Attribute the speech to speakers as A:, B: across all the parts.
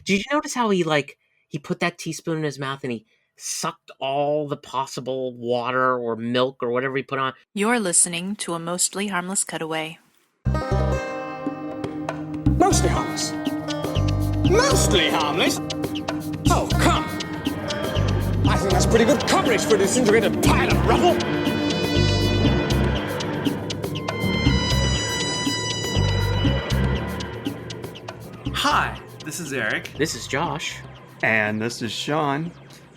A: Did you notice how he put that teaspoon in his mouth and he sucked all the possible water or milk or whatever he put on?
B: You're listening to a mostly harmless cutaway.
C: Mostly harmless. Mostly harmless? Oh, come. I think that's pretty good coverage for a disintegrated pile of rubble.
D: Hi, this is Eric.
A: This is Josh.
E: And this is Sean.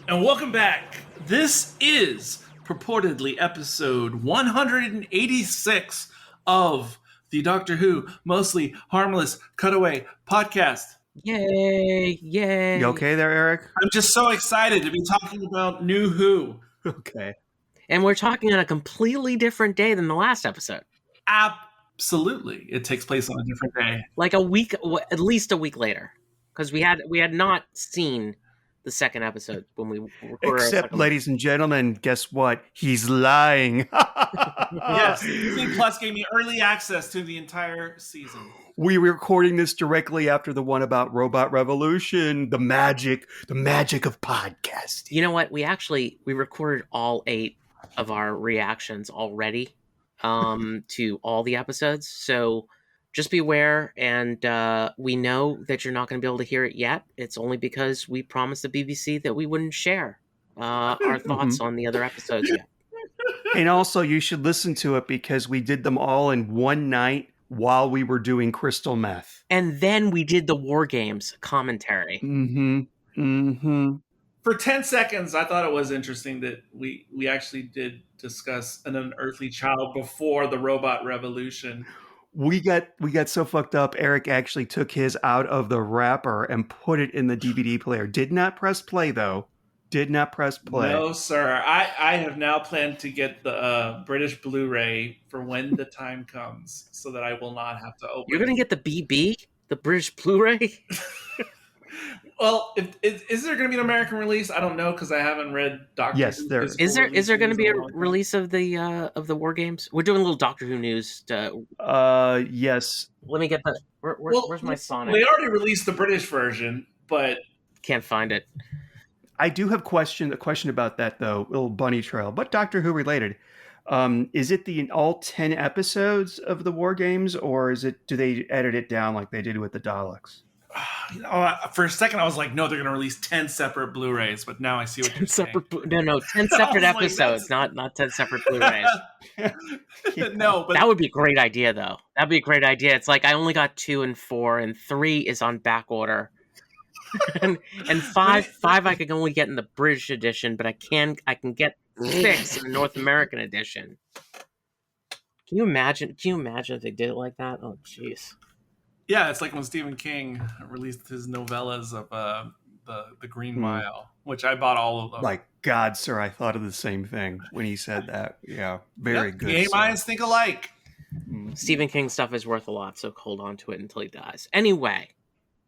D: And welcome back. This is purportedly episode 186 of the Doctor Who Mostly Harmless Cutaway podcast.
A: Yay, yay.
E: You okay there, Eric?
D: I'm just so excited to be talking about New Who.
E: Okay.
A: And we're talking on a completely different day than the last episode.
D: Absolutely. It takes place on a different day.
A: Like a week, at least a week later. Because we had not seen the second episode when we recorded.
E: Except, ladies and gentlemen, guess what? He's lying.
D: Yes, Disney Plus gave me early access to the entire season.
E: We were recording this directly after the one about Robot Revolution, the magic of podcasting.
A: You know what? We recorded all 8 of our reactions already to all the episodes. So just be aware, and we know that you're not going to be able to hear it yet. It's only because we promised the BBC that we wouldn't share our thoughts on the other episodes yet.
E: And also, you should listen to it because we did them all in one night while we were doing crystal meth.
A: And then we did the War Games commentary.
D: For 10 seconds, I thought it was interesting that we actually did discuss an unearthly child before the robot revolution.
E: We got so fucked up, Eric actually took his out of the wrapper and put it in the DVD player. Did not press play, though. Did not press play.
D: No, sir. I have now planned to get the British Blu-ray for when the time comes so that I will not have to open
A: You're going to get the BB? The British Blu-ray?
D: Well, is there going to be an American release? I don't know because I haven't read Doctor Who.
E: Yes, there is.
A: Is there going to be a release of the War Games? We're doing a little Doctor Who news.
E: Yes.
A: Let me get the... where's my Sonic?
D: They already released the British version, but...
A: Can't find it.
E: I do have a question about that, though. Little bunny trail, but Doctor Who related. Is it all 10 episodes of the War Games, or do they edit it down like they did with the Daleks?
D: For a second, I was like, no, they're going to release 10 separate Blu-rays, but now I see what you're saying.
A: 10 separate episodes, not 10 separate Blu-rays.
D: No, but...
A: That would be a great idea, though. That'd be a great idea. It's like I only got 2 and 4, and 3 is on back order. and 5 I can only get in the British edition, but I can get 6 in the North American edition. Can you imagine if they did it like that? Oh, jeez.
D: Yeah, it's like when Stephen King released his novellas of the Green Mile, which I bought all of them.
E: Like, God, sir, I thought of the same thing when he said that. Yeah, very good.
D: Gay minds think alike.
A: Stephen King stuff is worth a lot, so hold on to it until he dies. Anyway.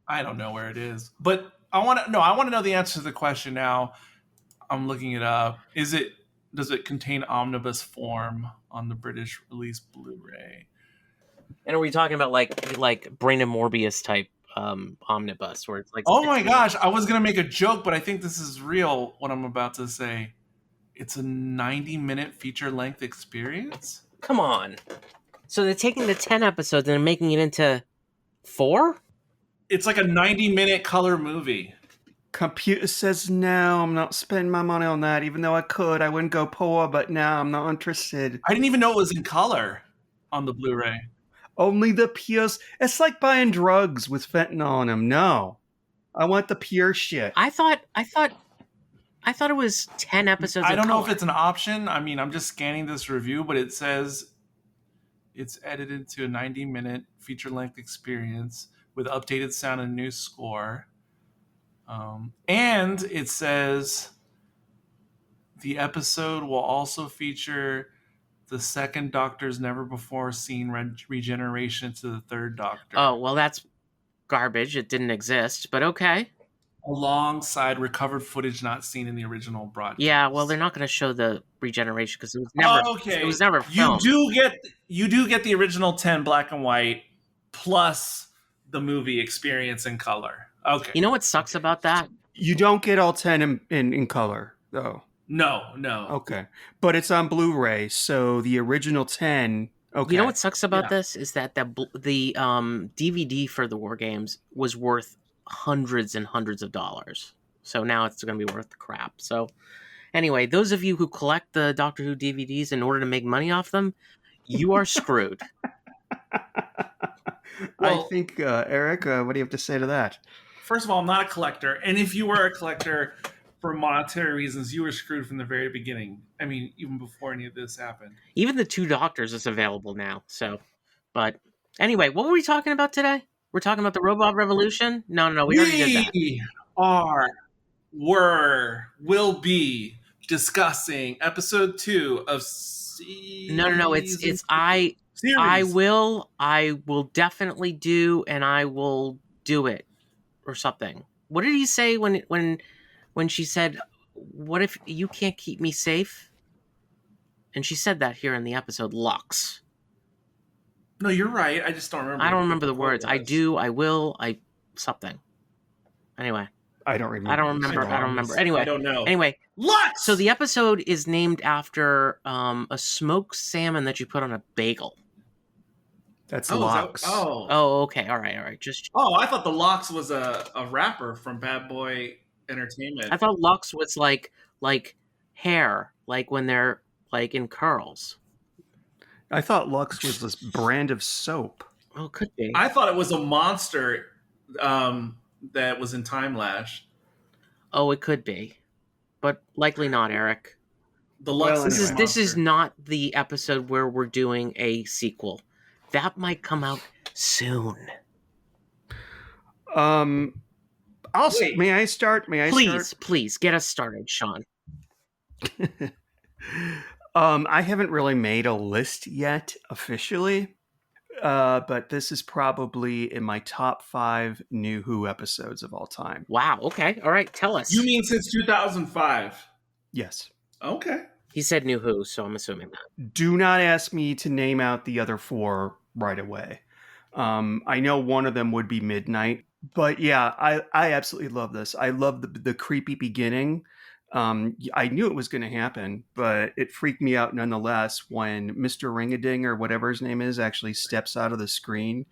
D: I don't know where it is, but I want to know the answer to the question now. I'm looking it up. Does it contain omnibus form on the British release Blu-ray?
A: And are we talking about like Brain and Morbius type omnibus where it's like...
D: Oh my gosh, I was going to make a joke, but I think this is real, what I'm about to say. It's a 90-minute feature-length experience?
A: Come on. So they're taking the 10 episodes and they're making it into 4?
D: It's like a 90-minute color movie.
E: Computer says no, I'm not spending my money on that. Even though I could, I wouldn't go poor, but no, I'm not interested.
D: I didn't even know it was in color on the Blu-ray.
E: Only the pures. It's like buying drugs with fentanyl in them. No, I want the pure shit.
A: I thought it was 10 episodes.
D: I don't know if it's an option. I mean, I'm just scanning this review, but it says it's edited to a 90-minute feature-length experience with updated sound and new score. And it says the episode will also feature the second Doctor's never-before-seen regeneration to the third Doctor.
A: Oh, well, that's garbage. It didn't exist, but okay.
D: Alongside recovered footage not seen in the original broadcast.
A: Yeah, well, they're not going to show the regeneration because it was never.
D: Okay.
A: It was never filmed.
D: You do get the original 10 black and white plus the movie experience in color. Okay.
A: You know what sucks about that?
E: You don't get all 10 in color, though.
D: No.
E: Okay. But it's on Blu-ray, so the original 10... Okay.
A: You know what sucks about
D: Yeah.
A: this is that the DVD for the War Games was worth hundreds and hundreds of dollars. So now it's going to be worth crap. So anyway, those of you who collect the Doctor Who DVDs in order to make money off them, you are screwed.
E: I think, Eric, what do you have to say to that?
D: First of all, I'm not a collector. And if you were a collector for monetary reasons, you were screwed from the very beginning. I mean, even before any of this happened.
A: Even the Two Doctors is available now. So, but anyway, what were we talking about today? We're talking about the Robot Revolution? No, we already did that.
D: Will be discussing episode 2 of
A: No. It's I will definitely do, and I will do it, or something. What did he say when she said, "What if you can't keep me safe?" And she said that here in the episode Lux.
D: No, you're right. I just don't remember.
A: I don't remember the words. I do. I will. Something. Anyway.
E: I don't remember.
A: I don't remember. Anyway.
D: I don't know.
A: Anyway.
D: Lux!
A: So the episode is named after a smoked salmon that you put on a bagel.
E: That's Lux.
A: Oh, okay. All right.
D: I thought the Lux was a rapper from Bad Boy Entertainment.
A: I thought Lux was like hair, like when they're like in curls.
E: I thought Lux was this brand of soap.
A: Oh, could be.
D: I thought it was a monster that was in Time Lash.
A: Oh, it could be, but likely not, Eric.
D: The Lux.
A: This is not the episode where we're doing a sequel. That might come out soon.
E: May I start?
A: Please get us started, Sean.
E: I haven't really made a list yet officially, but this is probably in my top 5 New Who episodes of all time.
A: Wow. Okay. All right. Tell us.
D: You mean since 2005?
E: Yes.
D: Okay.
A: He said New Who, so I'm assuming that.
E: Do not ask me to name out the other 4 right away. I know one of them would be Midnight, but yeah, I absolutely love this. I love the creepy beginning. I knew it was going to happen, but it freaked me out nonetheless when Mr. Ring-a-Ding or whatever his name is actually steps out of the screen.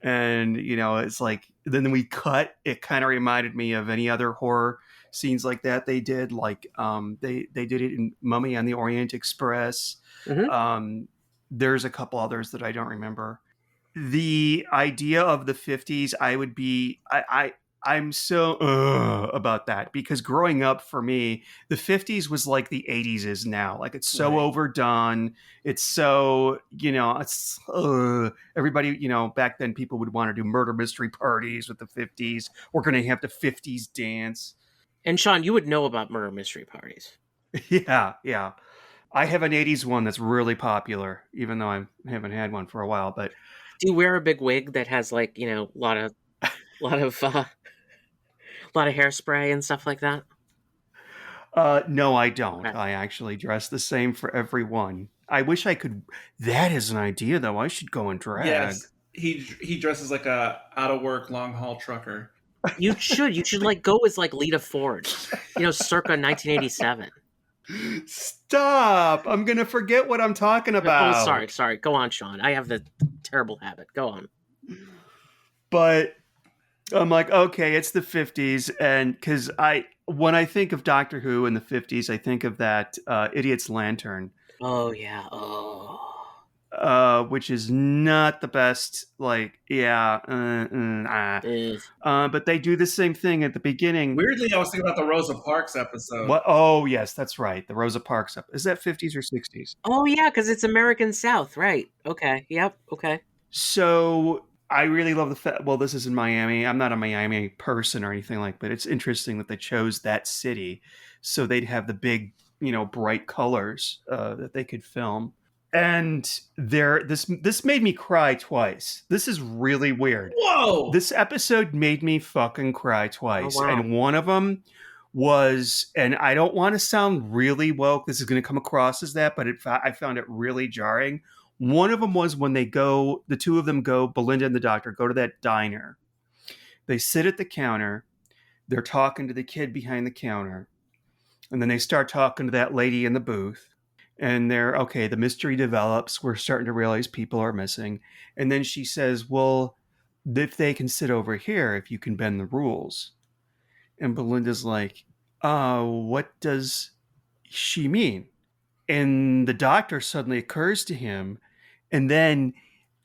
E: And, it's like, then we cut. It kind of reminded me of any other horror scenes like that they did. Like, they did it in Mummy on the Orient Express.
A: Mm-hmm.
E: There's a couple others that I don't remember. The idea of the 50s, I'm so about that, because growing up for me, the 50s was like the 80s is now. Like, it's so overdone. It's so, it's everybody, back then people would want to do murder mystery parties with the 50s. We're going to have the 50s dance.
A: And Sean, you would know about murder mystery parties.
E: Yeah. I have an 80s one that's really popular, even though I haven't had one for a while. But
A: do you wear a big wig that has like, a lot of hairspray and stuff like that?
E: No, I don't.
A: Okay.
E: I actually dress the same for everyone. I wish I could. That is an idea, though. I should go and drag.
D: Yes, he dresses like a out of work long haul trucker.
A: You should like go as like Lita Ford, circa 1987.
E: Stop! I'm gonna forget what I'm talking about.
A: Oh, sorry. Go on, Sean. I have the terrible habit. Go on.
E: But I'm like, okay, it's the 50s, and because when I think of Doctor Who in the 50s, I think of that Idiot's Lantern.
A: Oh yeah. Oh.
E: Which is not the best. Like, but they do the same thing at the beginning.
D: Weirdly, I was thinking about the Rosa Parks episode.
E: What? Oh, yes, that's right. The Rosa Parks episode. Is that 50s or 60s?
A: Oh yeah, because it's American South, right? Okay. Yep. Okay.
E: So I really love the fact. Well, this is in Miami. I'm not a Miami person or anything like, but it's interesting that they chose that city so they'd have the big, bright colors that they could film. And this made me cry twice. This is really weird.
D: Whoa!
E: This episode made me fucking cry twice.
A: Oh, wow.
E: And one of them was, and I don't want to sound really woke. This is going to come across as that, but I found it really jarring. One of them was when the two of them go, Belinda and the doctor, go to that diner. They sit at the counter. They're talking to the kid behind the counter. And then they start talking to that lady in the booth. And the mystery develops. We're starting to realize people are missing. And then she says, well, if they can sit over here, if you can bend the rules. And Belinda's like, what does she mean? And the doctor suddenly occurs to him. And then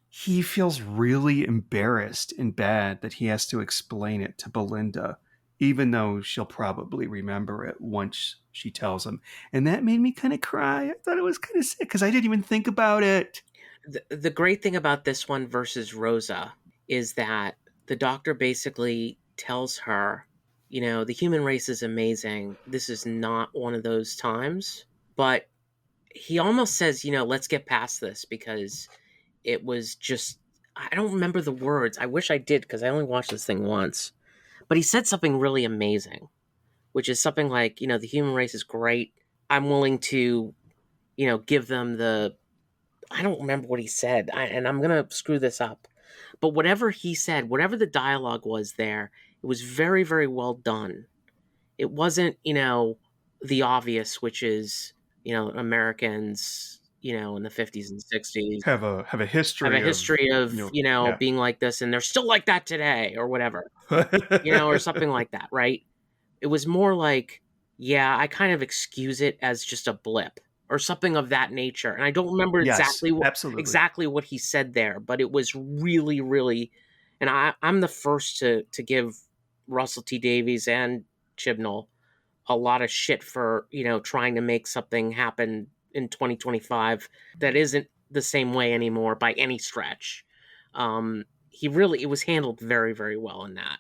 E: he feels really embarrassed and bad that he has to explain it to Belinda, even though she'll probably remember it once she tells him. And that made me kind of cry. I thought it was kind of sick because I didn't even think about it.
A: The great thing about this one versus Rosa is that the doctor basically tells her, the human race is amazing. This is not one of those times. But he almost says, let's get past this because it was just, I don't remember the words. I wish I did because I only watched this thing once. But he said something really amazing, which is something like, the human race is great. I'm willing to, give them I don't remember what he said, and I'm going to screw this up. But whatever he said, whatever the dialogue was there, it was very, very well done. It wasn't, the obvious, which is, Americans, in the 50s and 60s
E: have a history
A: of being like this, and they're still like that today, or whatever, or something like that, right? It was more like, I kind of excuse it as just a blip or something of that nature. And I don't remember exactly what he said there, but it was really, really, and I'm the first to give Russell T Davies and Chibnall a lot of shit for, trying to make something happen in 2025 that isn't the same way anymore by any stretch. It was handled very, very well in that.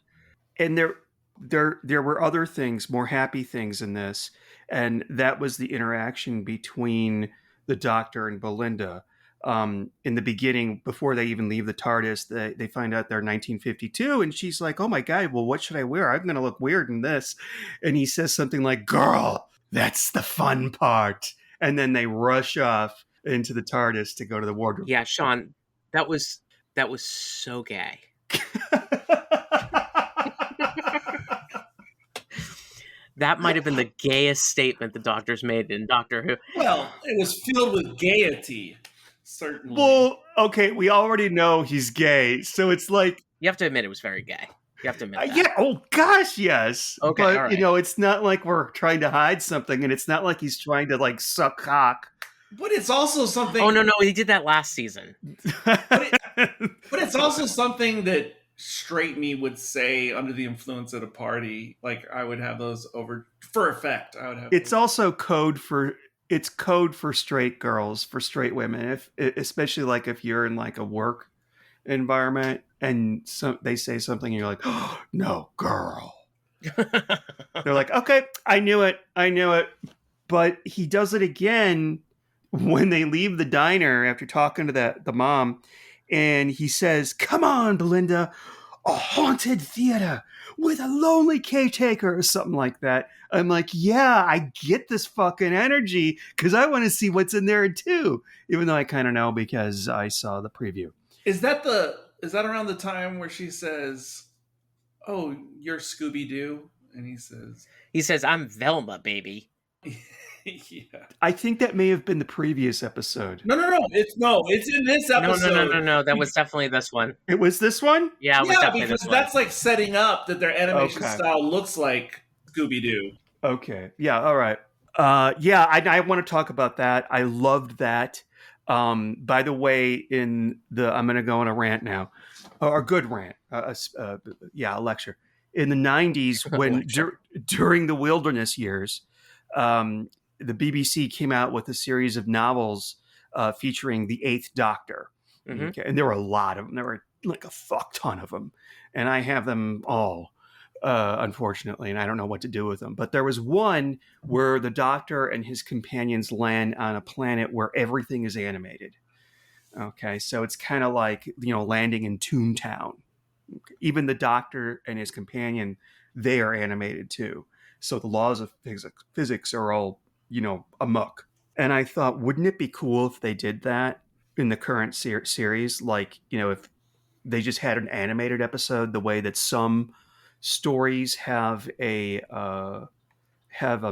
E: And there were other things, more happy things in this, and that was the interaction between the doctor and Belinda. In the beginning, before they even leave the TARDIS, they find out they're 1952, and she's like, oh my God, well, what should I wear? I'm going to look weird in this. And he says something like, girl, that's the fun part. And then they rush off into the TARDIS to go to the wardrobe.
A: Yeah, Sean, that was so gay. That might have been the gayest statement the Doctor's made in Doctor Who.
D: Well, it was filled with gaiety, certainly.
E: Well, okay, we already know he's gay, so it's like...
A: You have to admit it was very gay. You have to admit that.
E: Yeah, oh gosh, yes.
A: Okay,
E: but,
A: all right.
E: It's not like we're trying to hide something, and it's not like he's trying to, suck cock.
D: But it's also something...
A: Oh, no, he did that last season.
D: But it's also something that straight me would say under the influence at a party. Like, I would have those over for effect. I would have.
E: It's also code for straight girls, for straight women. Especially if you're in a work environment and they say something, and you're like, oh, no, girl. They're like, okay, I knew it. But he does it again when they leave the diner after talking to the mom. And he says, come on, Belinda, a haunted theater with a lonely caretaker or something like that. I'm like, yeah, I get this fucking energy because I want to see what's in there too, even though I kind of know because I saw the preview.
D: Is that around the time where she says, oh, you're Scooby-Doo? And he says,
A: I'm Velma, baby.
D: Yeah.
E: I think that may have been the previous episode.
D: No. It's in this episode.
A: No. That was definitely this one.
E: It was this one?
A: Yeah, it was definitely
D: because
A: this
D: that's
A: one.
D: setting up that their animation style looks like Scooby-Doo.
E: Okay. Yeah. All right. I want to talk about that. I loved that. By the way, I'm going to go on a rant now, or a good rant. A lecture. In the 90s, when during the wilderness years, the BBC came out with a series of novels featuring the Eighth Doctor. Mm-hmm. Okay, and there were a lot of them. There were a fuck ton of them, and I have them all, unfortunately, and I don't know what to do with them. But there was one where the Doctor and his companions land on a planet where everything is animated. Okay, so it's kind of like landing in Toontown. Even the Doctor and his companion, they are animated too. So the laws of physics are all, amok. And I thought, wouldn't it be cool if they did that in the current series? If they just had an animated episode the way that some stories have a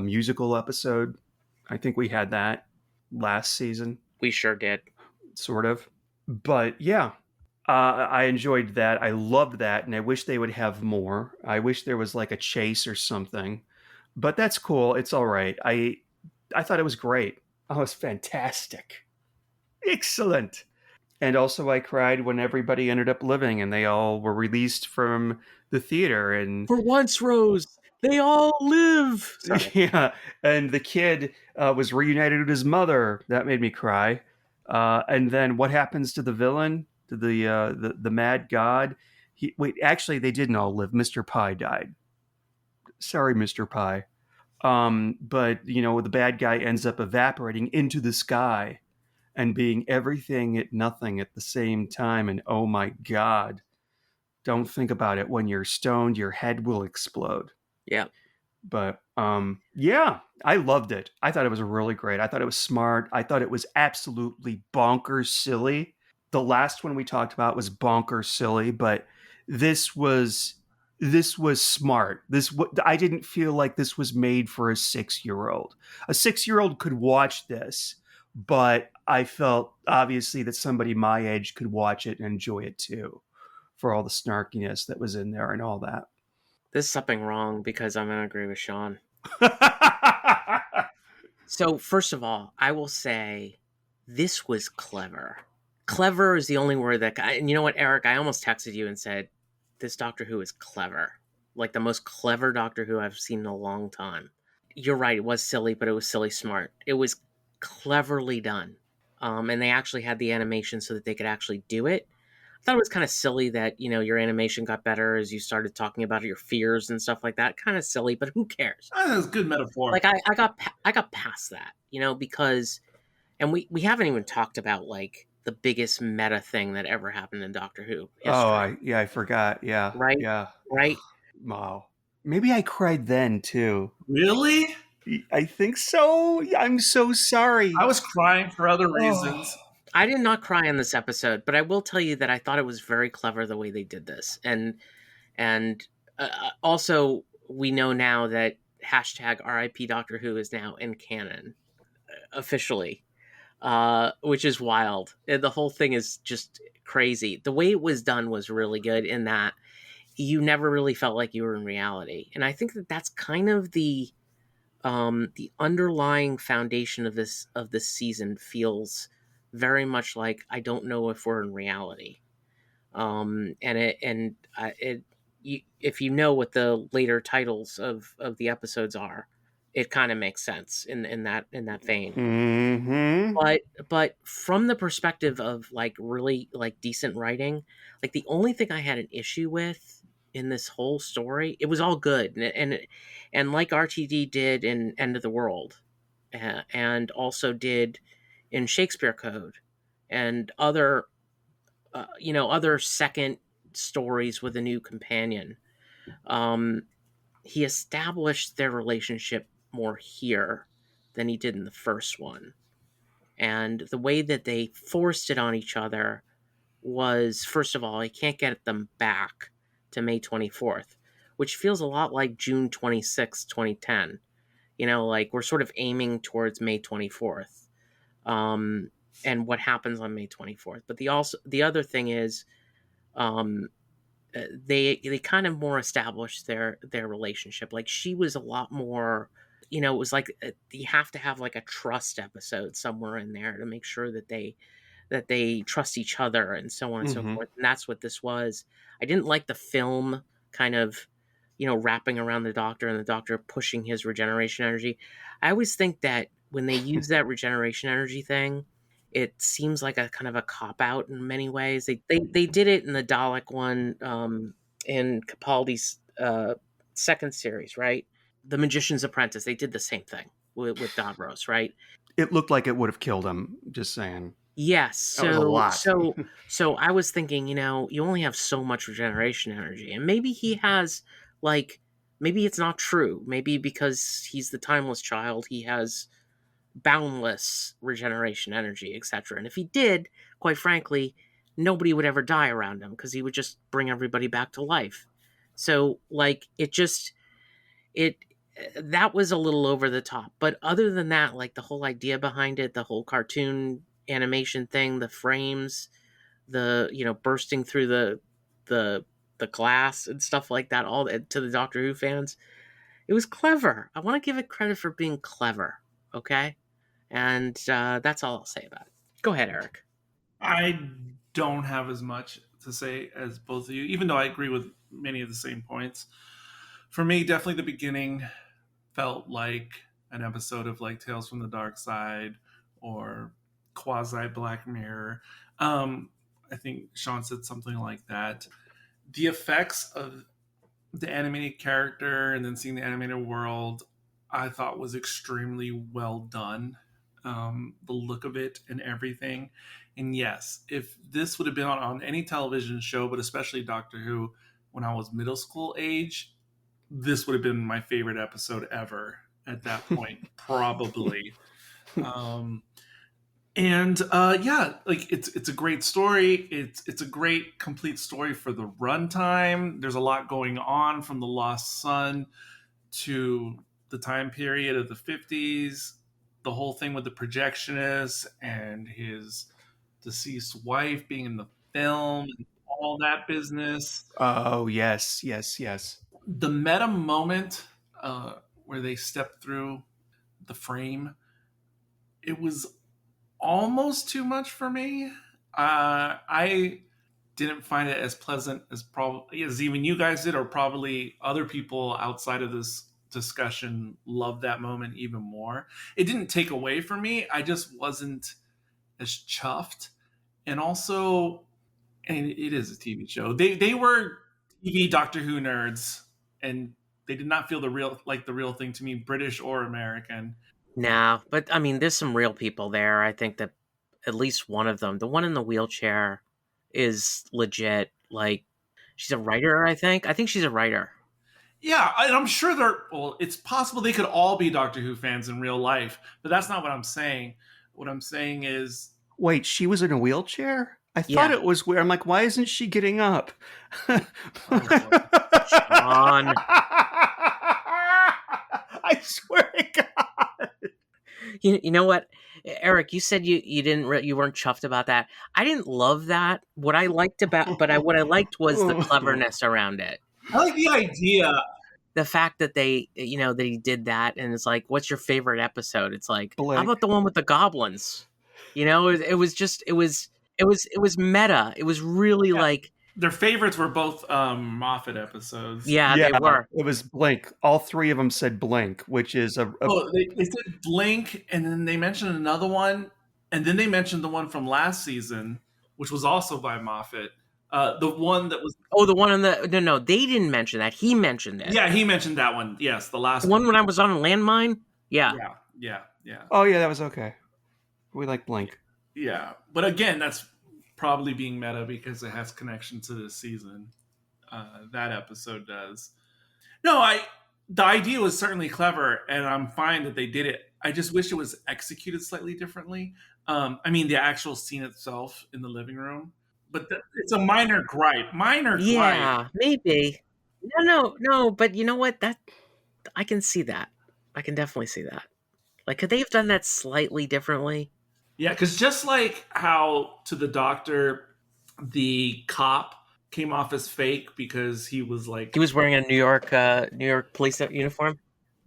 E: musical episode. I think we had that last season,
A: We sure did.
E: sort of. But yeah, I enjoyed that. I loved that, and I wish they would have more. I wish there was like a chase or something. But that's cool. It's all right. I thought it was great. Oh, it was fantastic. Excellent. And also, I cried when everybody ended up living and they all were released from the theater. And
A: For once, Rose, they all live. Sorry.
E: yeah, and the kid was reunited with his mother. That made me cry. And then what happens to the villain, to the mad god? Actually, they didn't all live. Mr. Pie died. Sorry, Mr. Pie. But the bad guy ends up evaporating into the sky and being everything at nothing at the same time. And oh my God, don't think about it. When you're stoned, your head will explode.
A: Yeah.
E: But yeah, I loved it. I thought it was really great. I thought it was smart. I thought it was absolutely bonkers silly. The last one we talked about was bonkers silly, but this was smart. I didn't feel like this was made for a 6-year-old. A 6-year-old could watch this, but I felt obviously that somebody my age could watch it and enjoy it too, for all the snarkiness that was in there and all that.
A: There's something wrong because I'm going to agree with Sean. So, first of all, I will say this was clever. Clever is the only word that... And you know what, Eric? I almost texted you and said, this Doctor Who is clever. Like the most clever Doctor Who I've seen in a long time. You're right, it was silly, but it was silly smart. It was cleverly done. And they actually had the animation so that they could actually do it. I thought it was kind of silly that, your animation got better as you started talking about your fears and stuff like that. Kind of silly, but who cares?
D: That's a good metaphor.
A: Like I got past that, because, and we haven't even talked about like the biggest meta thing that ever happened in Doctor Who history.
E: Oh, I forgot. Yeah.
A: Right?
E: Yeah.
A: Right?
E: Wow. Maybe I cried then too.
D: Really?
E: I think so. I'm so sorry.
D: I was crying for other reasons.
A: I did not cry in this episode, but I will tell you that I thought it was very clever the way they did this. And also, we know now that hashtag RIP Doctor Who is now in canon, officially, which is wild. And the whole thing is just crazy. The way it was done was really good in that you never really felt like you were in reality. And I think that that's kind of the underlying foundation of this season. Feels very much like I don't know if we're in reality. If you know what the later titles of the episodes are, it kind of makes sense in that vein.
E: Mm-hmm.
A: But from the perspective of like really like decent writing, like the only thing I had an issue with in this whole story, it was all good and like RTD did in End of the World, and also did in Shakespeare Code and other second stories with a new companion. He established their relationship more here than he did in the first one. And the way that they forced it on each other was, first of all, he can't get them back to May 24th, which feels a lot like June 26th, 2010. Like we're sort of aiming towards May 24th. And what happens on May 24th. But the other thing is, they kind of more established their relationship. Like she was a lot more, it was like you have to have like a trust episode somewhere in there to make sure that they trust each other and so on and so forth. And that's what this was. I didn't like the film kind of, wrapping around the Doctor and the Doctor pushing his regeneration energy. I always think that when they use that regeneration energy thing, it seems like a kind of a cop-out in many ways. They did it in the Dalek one, in Capaldi's second series, right? The Magician's Apprentice, they did the same thing with Davros, right?
E: It looked like it would have killed him, just saying.
A: Yes.
E: That was a lot.
A: So I was thinking, you only have so much regeneration energy. And maybe he has, like, maybe it's not true. Maybe because he's the timeless child, he has boundless regeneration energy, etc. And if he did, quite frankly, nobody would ever die around him because he would just bring everybody back to life. So like it that was a little over the top. But other than that, like the whole idea behind it, the whole cartoon animation thing, the frames, the bursting through the glass and stuff like that, all to the Doctor Who fans, it was clever. I want to give it credit for being clever. Okay, and that's all I'll say about it. Go ahead, Eric.
D: I don't have as much to say as both of you, even though I agree with many of the same points. For me, definitely the beginning felt like an episode of like Tales from the Dark Side or quasi Black Mirror. I think Sean said something like that. The effects of the animated character and then seeing the animated world, I thought was extremely well done. The look of it and everything. And yes, if this would have been on any television show, but especially Doctor Who, when I was middle school age, this would have been my favorite episode ever at that point, probably. Yeah, like it's a great story. It's a great complete story for the runtime. There's a lot going on from the Lost Son to the time period of the 50s, the whole thing with the projectionist and his deceased wife being in the film and all that business.
E: Oh, yes.
D: The meta moment where they stepped through the frame, it was almost too much for me. I didn't find it as pleasant as probably as even you guys did, or probably other people outside of this discussion loved that moment even more. It didn't take away from me. I just wasn't as chuffed. And also, and it is a TV show. They were TV Doctor Who nerds, and they did not feel the real thing to me, British or American.
A: Nah, but I mean, there's some real people there. I think that at least one of them, the one in the wheelchair, is legit. Like, she's a writer, I think. I think she's a writer.
D: Yeah, I'm sure it's possible they could all be Doctor Who fans in real life, but that's not what I'm saying. What I'm saying is...
E: Wait, she was in a wheelchair? I thought
A: Yeah.
E: it was weird. I'm like, why isn't she getting up?
A: Sean.
E: I swear to God.
A: You know what, Eric? You said you weren't chuffed about that. I didn't love that. What I liked was the cleverness around it.
D: I like the idea.
A: The fact that they, that he did that, and it's like, what's your favorite episode? It's like,
E: Blake.
A: How about the one with the goblins? It was meta. It was really like
D: their favorites were both Moffat episodes.
A: Yeah, they were.
E: It was Blink. All three of them said Blink, which is
D: they said Blink, and then they mentioned another one, and then they mentioned the one from last season, which was also by Moffat. The one that was...
A: Oh, the one on the... No, they didn't mention that. He mentioned it.
D: Yeah, he mentioned that one. Yes, the last
A: one. When I was on a landmine? Yeah.
D: Yeah.
E: Oh, yeah, that was okay. We like Blink.
D: Yeah, but again, that's probably being meta because it has connection to this season. That episode does. No, the idea was certainly clever, and I'm fine that they did it. I just wish it was executed slightly differently. I mean, the actual scene itself in the living room. But it's a minor gripe.
A: Yeah, maybe. No. But you know what? That I can see that. I can definitely see that. Like, could they have done that slightly differently?
D: Yeah, because just like how to the Doctor, the cop came off as fake because he was
A: wearing a New York police uniform.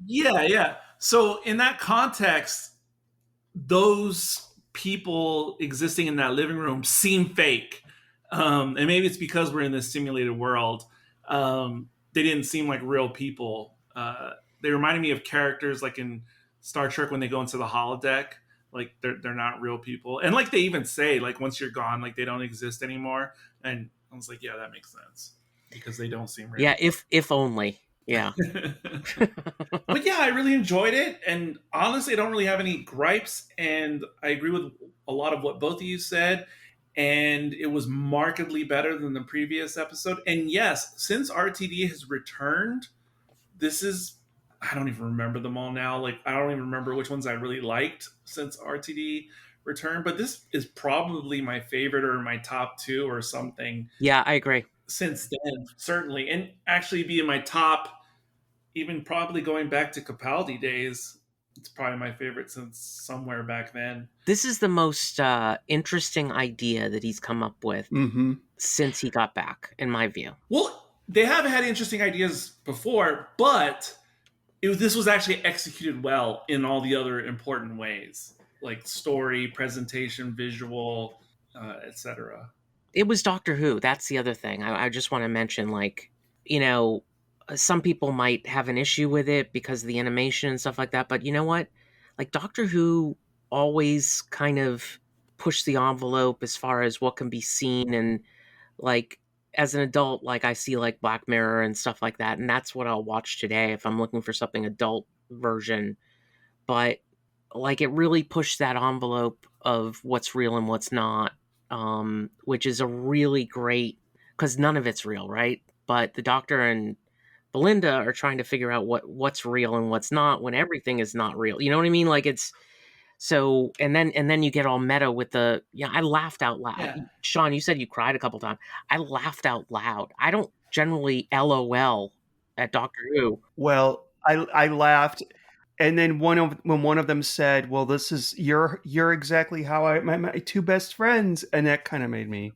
D: Yeah. So in that context, those people existing in that living room seem fake. And maybe it's because we're in this simulated world. They didn't seem like real people. They reminded me of characters like in Star Trek when they go into the holodeck. Like they're not real people. And like they even say, like once you're gone, like they don't exist anymore. And I was like, yeah, that makes sense. Because they don't seem real.
A: Yeah, if only. Yeah.
D: But yeah, I really enjoyed it. And honestly, I don't really have any gripes. And I agree with a lot of what both of you said. And it was markedly better than the previous episode. And yes, since RTD has returned, this is... I don't even remember them all now. Like, I don't even remember which ones I really liked since RTD return, but this is probably my favorite or my top 2 or something.
A: Yeah, I agree.
D: Since then, certainly, and actually be in my top, even probably going back to Capaldi days. It's probably my favorite since somewhere back then.
A: This is the most interesting idea that he's come up with since he got back, in my view.
D: Well, they have had interesting ideas before, but this was actually executed well in all the other important ways, like story, presentation, visual, etc.
A: It was Doctor Who. That's the other thing. I just want to mention, like, you know, some people might have an issue with it because of the animation and stuff like that. But you know what? Like, Doctor Who always kind of pushed the envelope as far as what can be seen. And, like, as an adult, like, I see, like, Black Mirror and stuff like that. And that's what I'll watch today if I'm looking for something adult version. But, like, it really pushed that envelope of what's real and what's not. Which is a really great, because none of it's real, right? But the Doctor and Belinda are trying to figure out what's real and what's not when everything is not real. You know what I mean? Like, it's so, and then you get all meta with the, I laughed out loud.
D: Yeah.
A: Sean, you said you cried a couple times. I laughed out loud. I don't generally LOL at Doctor Who.
E: Well, I laughed. And then when one of them said, "Well, this is you're exactly how I met my 2 best friends," and that kind of made me,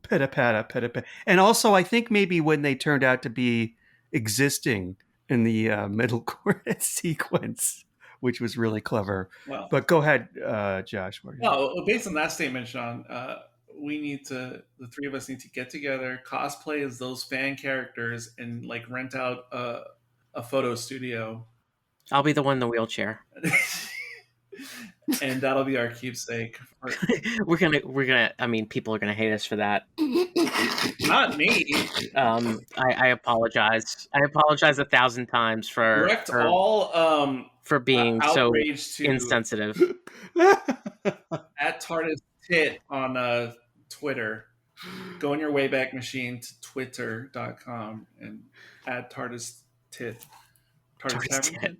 E: pitta patta. And also, I think maybe when they turned out to be existing in the middle credit sequence, which was really clever.
D: Well,
E: but go ahead, Josh.
D: No, based on that statement, Sean, the 3 of us need to get together, cosplay as those fan characters, and like rent out a photo studio.
A: I'll be the one in the wheelchair.
D: And that'll be our keepsake.
A: We're gonna. I mean, people are gonna hate us for that.
D: Not me.
A: I apologize. I apologize 1,000 times for being so insensitive.
D: At TARDIS Tit on Twitter. Go in your Wayback Machine to twitter.com and add TARDIS Tit. TARDIS Tit.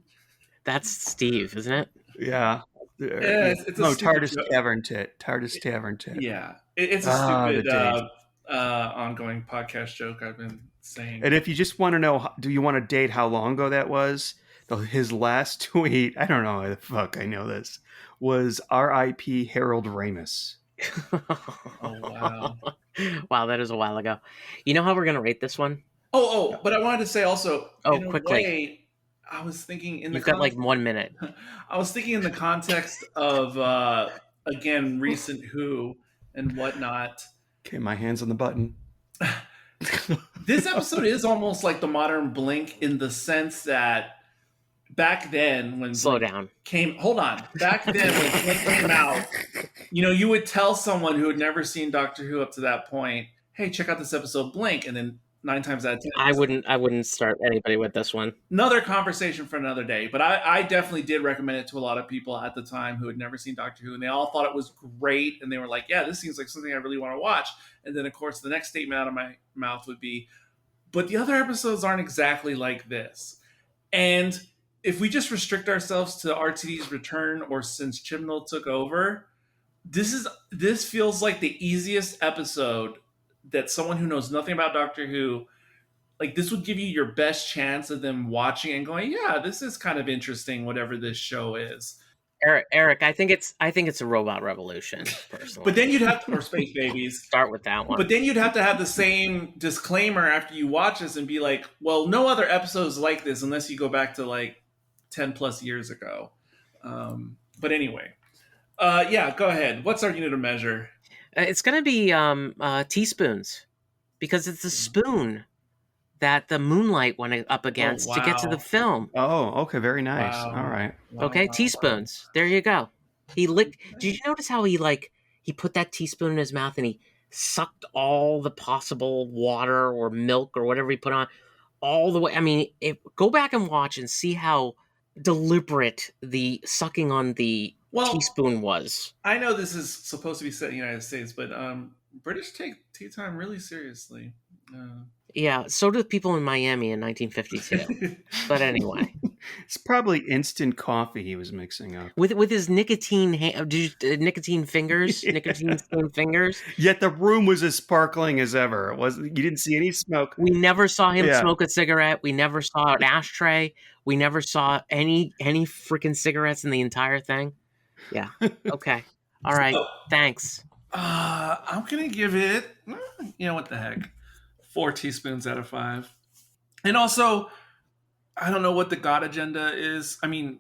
A: That's Steve, isn't it?
E: Yeah.
D: It's a
E: TARDIS Tavern Tit. TARDIS Tavern Tit.
D: Yeah. It's a stupid ongoing podcast joke I've been saying.
E: And if you just want to know, do you want to date how long ago that was? His last tweet, I don't know how the fuck I know this, was R.I.P. Harold Ramis.
D: Oh, wow.
A: Wow, that is a while ago. You know how we're going to rate this one?
D: But I wanted to say also,
A: quickly.
D: Way, I was thinking
A: You've got like 1 minute.
D: I was thinking in the context of, again, recent Who and whatnot.
E: Okay, my hand's on the button.
D: This episode is almost like the modern Blink in the sense that back then when
A: Slow
D: Blink
A: down.
D: Back then when Blink came out, you would tell someone who had never seen Doctor Who up to that point, hey, check out this episode Blink, and then 9 times out of 10.
A: I wouldn't start anybody with this one.
D: Another conversation for another day. But I definitely did recommend it to a lot of people at the time who had never seen Doctor Who, and they all thought it was great, and they were like, yeah, this seems like something I really want to watch. And then, of course, the next statement out of my mouth would be, but the other episodes aren't exactly like this. And if we just restrict ourselves to RTD's return or since Chibnall took over, this feels like the easiest episode that someone who knows nothing about Doctor Who, like this would give you your best chance of them watching and going, yeah, this is kind of interesting, whatever this show is.
A: Eric, I think it's a Robot Revolution, personally.
D: But then you'd have to, or Space Babies.
A: Start with that one.
D: But then you'd have to have the same disclaimer after you watch this and be like, well, no other episodes like this unless you go back to like 10 plus years ago. But anyway, go ahead. What's our unit of measure?
A: It's going to be teaspoons, because it's the spoon that the moonlight went up against to get to the film.
E: Oh, okay, very nice.
D: Wow.
E: All right.
A: Okay, teaspoons. There you go. He licked. Did you notice how he put that teaspoon in his mouth and he sucked all the possible water or milk or whatever he put on all the way? I mean, go back and watch and see how deliberate the sucking on the teaspoon was.
D: I know this is supposed to be set in the United States, but British take tea time really seriously.
A: Yeah, so did people in Miami in 1952. But anyway.
E: It's probably instant coffee he was mixing up.
A: with his nicotine nicotine fingers,
E: Yeah.
A: nicotine stained fingers.
E: Yet the room was as sparkling as ever. It wasn't. You didn't see any smoke.
A: We never saw him
E: Yeah.
A: smoke a cigarette. We never saw an ashtray. We never saw any freaking cigarettes in the entire thing. Yeah. Okay. All right. Thanks.
D: I'm gonna give it. You know what the heck? 4 teaspoons out of 5. And also, I don't know what the God agenda is. I mean,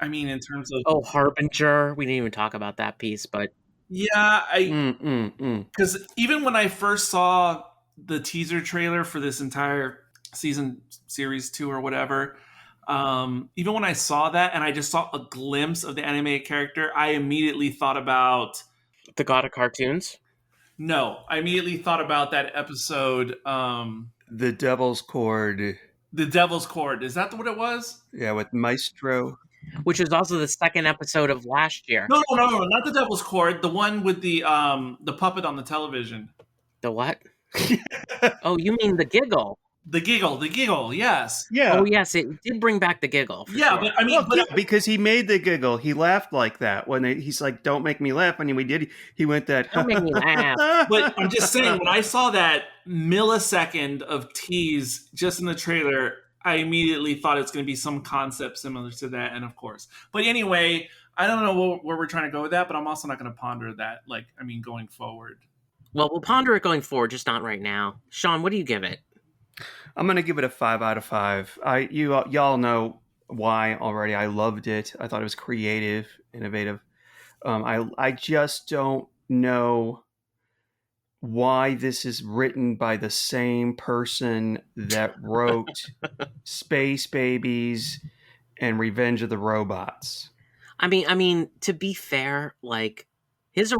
D: in terms of
A: Harbinger. We didn't even talk about that piece, but
D: yeah,
E: Mm.
D: because even when I first saw the teaser trailer for this entire season, series 2 or whatever, even when I saw that and I just saw a glimpse of the animated character, I immediately thought about
A: the God of cartoons.
D: No, I immediately thought about that episode.
E: The Devil's Cord.
D: The Devil's Cord. Is that what it was?
E: Yeah, with Maestro.
A: Which was also the second episode of last year.
D: No, not the Devil's Cord. The one with the puppet on the television.
A: The what? Oh, you mean the Giggle?
D: The Giggle, yes.
E: Yeah.
A: Oh, yes, it did bring back the Giggle.
D: Yeah,
A: sure.
D: but I mean,
E: because he made the giggle. He laughed like that when he's like, "Don't make me laugh." And we did. He went that.
A: Don't make me laugh.
D: But I'm just saying, when I saw that millisecond of tease just in the trailer, I immediately thought it's going to be some concept similar to that, and of course. But anyway, I don't know where we're trying to go with that, but I'm also not going to ponder that. Going forward.
A: Well, we'll ponder it going forward, just not right now. Sean, what do you give it?
E: I'm gonna give it a 5 out of 5. Y'all know why already. I loved it. I thought it was creative, innovative. I just don't know why this is written by the same person that wrote Space Babies and Revenge of the Robots.
A: I mean, to be fair, like his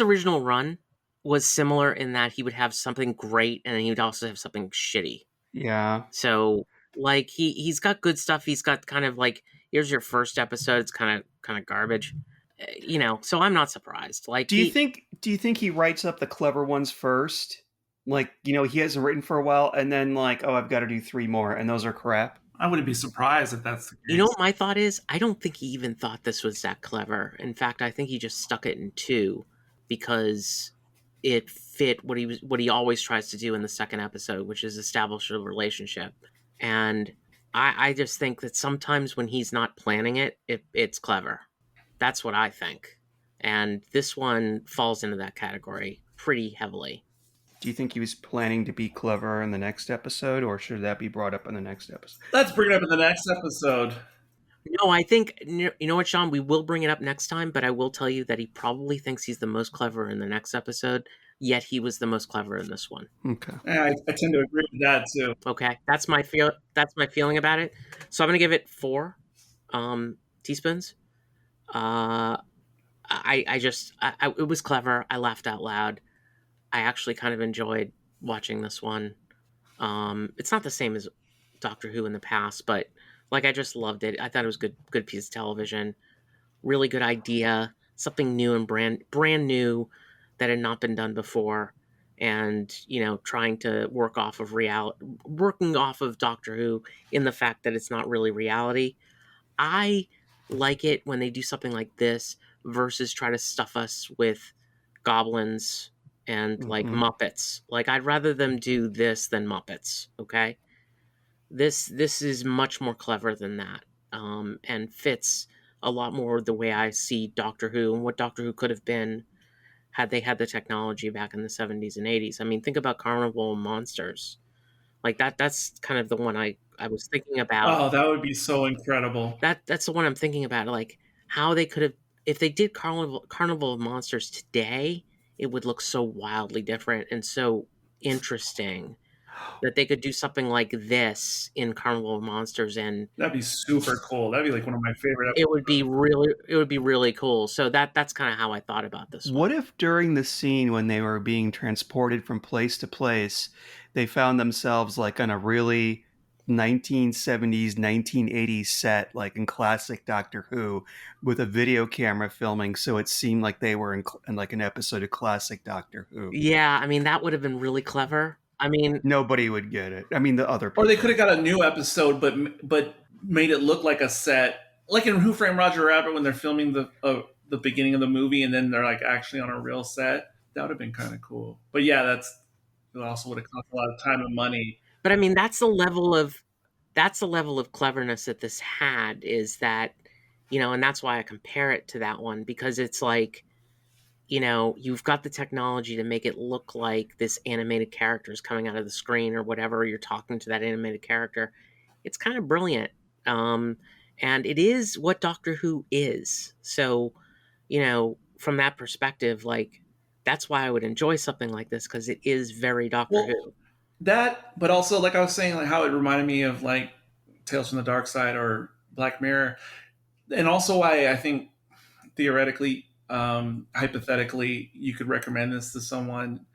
A: original run was similar in that he would have something great and then he would also have something shitty.
E: Yeah.
A: So like he's got good stuff. He's got kind of like, here's your first episode. It's kind of garbage, So I'm not surprised. Like,
E: do you think he writes up the clever ones first? Like, he hasn't written for a while, and then like, oh, I've got to do 3 more, and those are crap.
D: I wouldn't be surprised if that's the case.
A: You know what my thought is? I don't think he even thought this was that clever. In fact, I think he just stuck it in 2 because it fit what he always tries to do in the second episode, which is establish a relationship. And I just think that sometimes when he's not planning it's clever. That's what I think. And this one falls into that category pretty heavily.
E: Do you think he was planning to be clever in the next episode, or should that be brought up in the next episode?
D: Let's bring it up in the next episode.
A: No, I think, you know what, Sean? We will bring it up next time, but I will tell you that he probably thinks he's the most clever in the next episode, yet he was the most clever in this one.
E: Okay.
D: I tend to agree with that, too.
A: Okay, that's my feeling about it. So I'm going to give it 4 teaspoons. It was clever. I laughed out loud. I actually kind of enjoyed watching this one. It's not the same as Doctor Who in the past, but like I just loved it. I thought it was good piece of television. Really good idea. Something new and brand new that had not been done before. And, trying to working off of Doctor Who in the fact that it's not really reality. I like it when they do something like this versus try to stuff us with goblins and like Muppets. Like, I'd rather them do this than Muppets. Okay. This is much more clever than that. And fits a lot more the way I see Doctor Who and what Doctor Who could have been had they had the technology back in the 70s and 80s. I mean, think about Carnival of Monsters. Like that's kind of the one I was thinking about.
D: Oh, that would be so incredible.
A: That's the one I'm thinking about. Like how they could have, if they did Carnival of Monsters today, it would look so wildly different and so interesting that they could do something like this in Carnival of Monsters, and
D: that'd be super cool. That'd be like one of my favorite episodes.
A: It would be really cool. So that's kind of how I thought about this one.
E: What if during the scene when they were being transported from place to place, they found themselves like on a really 1970s, 1980s set, like in classic Doctor Who, with a video camera filming, so it seemed like they were in like an episode of classic Doctor Who?
A: Yeah, I mean, that would have been really clever. I mean,
E: Nobody would get it. I mean, the other people.
D: Or they could have got a new episode, but made it look like a set, like in Who Framed Roger Rabbit when they're filming the beginning of the movie and then they're like actually on a real set. That would have been kind of cool. But yeah, it also would have cost a lot of time and money.
A: but I mean, that's the level of cleverness that this had, is that, and that's why I compare it to that one, because it's like, you've got the technology to make it look like this animated character is coming out of the screen or whatever. You're talking to that animated character. It's kind of brilliant. And it is what Doctor Who is. So, from that perspective, like, that's why I would enjoy something like this, because it is very Doctor Who.
D: That, but also, like I was saying, like how it reminded me of like Tales from the Dark Side or Black Mirror. And also why I think theoretically, hypothetically, you could recommend this to someone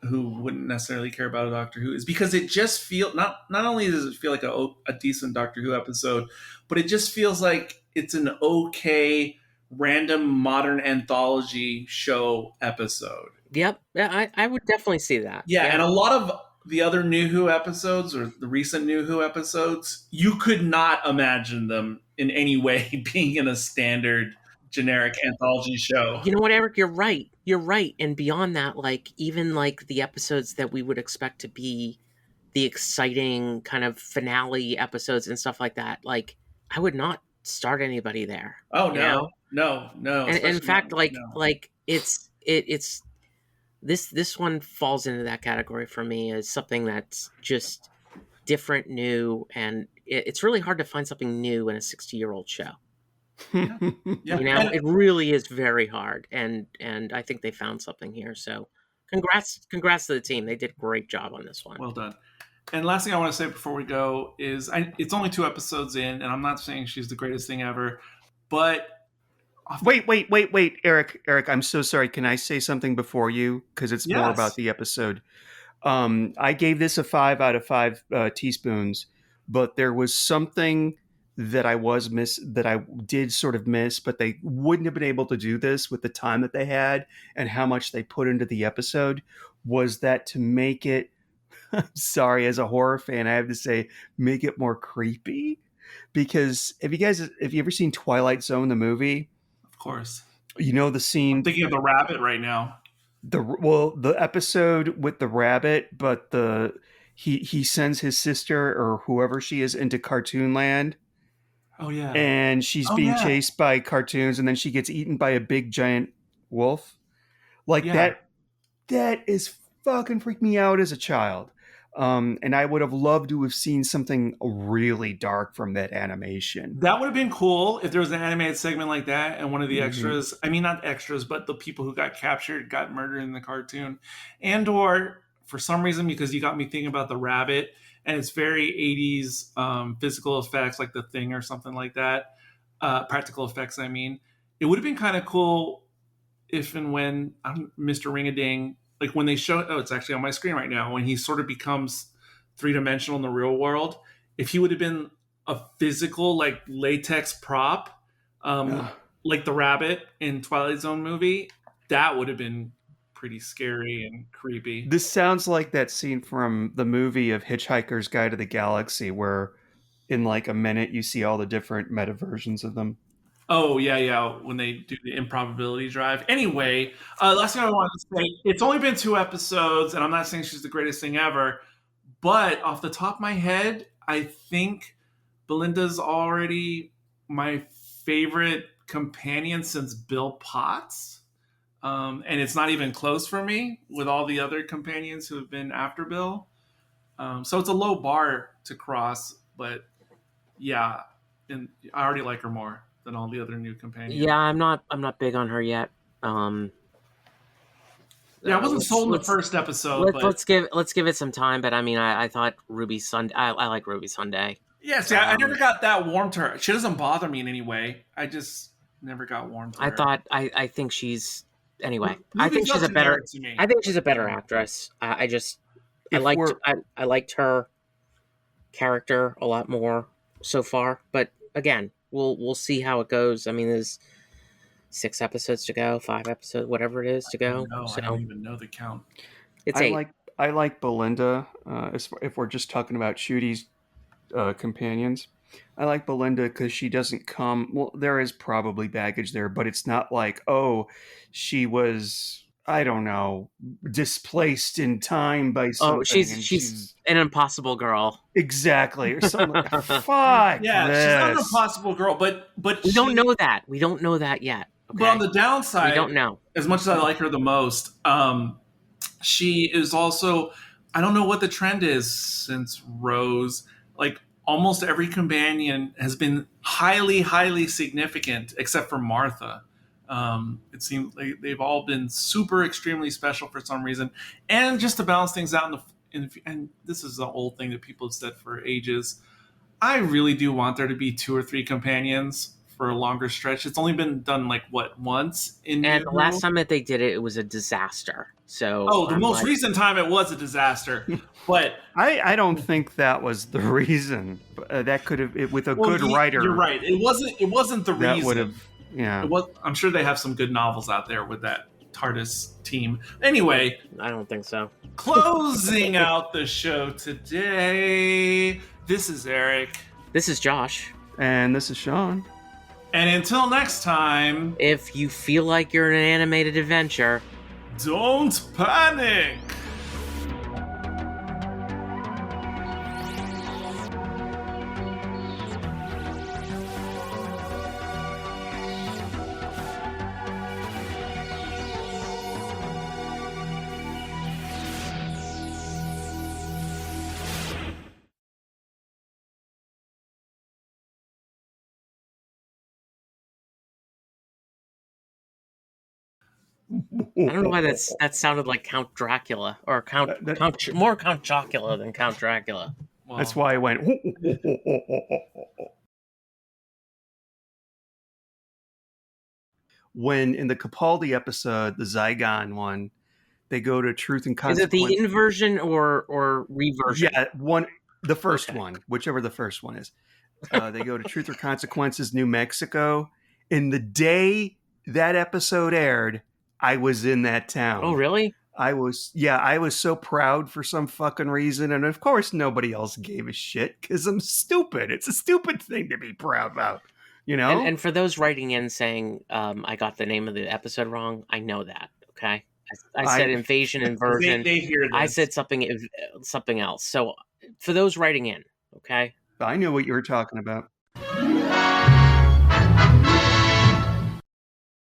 D: who wouldn't necessarily care about a Doctor Who, is because it just feels, not only does it feel like a decent Doctor Who episode, but it just feels like it's an okay random modern anthology show episode.
A: Yep. Yeah, I would definitely see that.
D: Yeah, and a lot of the other New Who episodes, or the recent New Who episodes, you could not imagine them in any way being in a standard generic anthology show.
A: You know what, Eric? You're right. And beyond that, like, even like the episodes that we would expect to be the exciting kind of finale episodes and stuff like that, like, I would not start anybody there.
D: Oh no, no.
A: And in fact, it's this one falls into that category for me as something that's just different, new, and it's really hard to find something new in a 60-year-old show.
D: Yeah.
A: It really is very hard, and I think they found something here. So, congrats to the team. They did a great job on this one.
D: Well done. And last thing I want to say before we go is, it's only 2 episodes in, and I'm not saying she's the greatest thing ever, but
E: Wait, Eric, I'm so sorry. Can I say something before you? Because it's more about the episode. I gave this a 5 out of 5 teaspoons, but there was something that I did sort of miss, but they wouldn't have been able to do this with the time that they had and how much they put into the episode, was that to make it, I'm sorry, as a horror fan, I have to say, make it more creepy. Because have you ever seen Twilight Zone, the movie?
D: Of course.
E: You know the scene.
D: I'm thinking of the rabbit right now.
E: The episode with the rabbit, but he sends his sister or whoever she is into cartoon land.
D: Oh yeah.
E: And she's being chased by cartoons, and then she gets eaten by a big giant wolf. Like that is fucking freaked me out as a child. And I would have loved to have seen something really dark from that animation.
D: That would have been cool if there was an animated segment like that, and one of the extras, I mean, not extras, but the people who got captured got murdered in the cartoon. And or for some reason, because you got me thinking about the rabbit, and it's very 80s physical effects, like The Thing or something like that. Practical effects, I mean. It would have been kind of cool if and when Mr. Ring-a-Ding, like when they show, it's actually on my screen right now, when he sort of becomes 3-dimensional in the real world, if he would have been a physical, like latex prop, like the rabbit in Twilight Zone movie, that would have been pretty scary and creepy.
E: This sounds like that scene from the movie of Hitchhiker's Guide to the Galaxy, where in like a minute you see all the different meta versions of them.
D: Oh, yeah, when they do the improbability drive. Anyway, last thing I wanted to say, it's only been 2 episodes, and I'm not saying she's the greatest thing ever, but off the top of my head, I think Belinda's already my favorite companion since Bill Potts. And it's not even close for me with all the other companions who have been after Bill. So it's a low bar to cross, but yeah, and I already like her more than all the other new companions.
A: Yeah, I'm not big on her yet.
D: I wasn't sold in the first episode.
A: Let's give it some time. But I mean, I thought Ruby Sunday. I like Ruby Sunday.
D: Yeah, see, I never got that warm to her. She doesn't bother me in any way. I just never got warm to her.
A: I think she's anyway. I think she's a better actress. I liked her character a lot more so far. But again, we'll see how it goes. I mean, there's 6 episodes to go, 5 episodes, whatever it is to go.
D: I don't even know the count.
A: It's 8.
E: I like Belinda. If we're just talking about Ncuti companions, I like Belinda because she doesn't come. Well, there is probably baggage there, but it's not like, oh, she was, I don't know, displaced in time by
A: Oh,
E: something, and
A: she's an impossible girl.
E: exactly, or something. Like, fuck
D: Yeah,
E: this.
D: she's not an impossible girl, but
A: We don't know that. We don't know that yet. Okay?
D: But on the downside,
A: we don't know.
D: As much as I like her the most, she is also. I don't know what the trend is since Rose. Like almost every companion has been highly, highly significant, except for Martha. It seems like they've all been super, extremely special for some reason, and just to balance things out. And this is the old thing that people have said for ages. I really do want there to be 2 or 3 companions for a longer stretch. It's only been done like once in.
A: And the last time that they did it, it was a disaster. So
D: the most recent time it was a disaster, but
E: I don't think that was the reason. That could have, with a good writer.
D: You're right. It wasn't the
E: that
D: reason.
E: Would have, yeah.
D: I'm sure they have some good novels out there with that TARDIS team. Anyway,
A: I don't think so.
D: Closing out the show today. This is Eric.
A: This is Josh.
E: And this is Sean.
D: And until next time,
A: if you feel like you're in an animated adventure,
D: don't panic!
A: I don't know why that sounded like Count Dracula or more Count Chocula than Count Dracula.
E: Well, that's why I went. When in the Capaldi episode, the Zygon one, they go to Truth and Consequence.
A: Is it the inversion or reversion?
E: Yeah, the first one, whichever the first one is. They go to Truth or Consequences, New Mexico. And the day that episode aired, I was in that town.
A: Oh, really?
E: I was so proud for some fucking reason. And of course, nobody else gave a shit because I'm stupid. It's a stupid thing to be proud about, you know?
A: And for those writing in saying, I got the name of the episode wrong, I know that, okay? I said invasion, inversion.
D: They hear this.
A: I said something else. So for those writing in, okay?
E: I knew what you were talking about.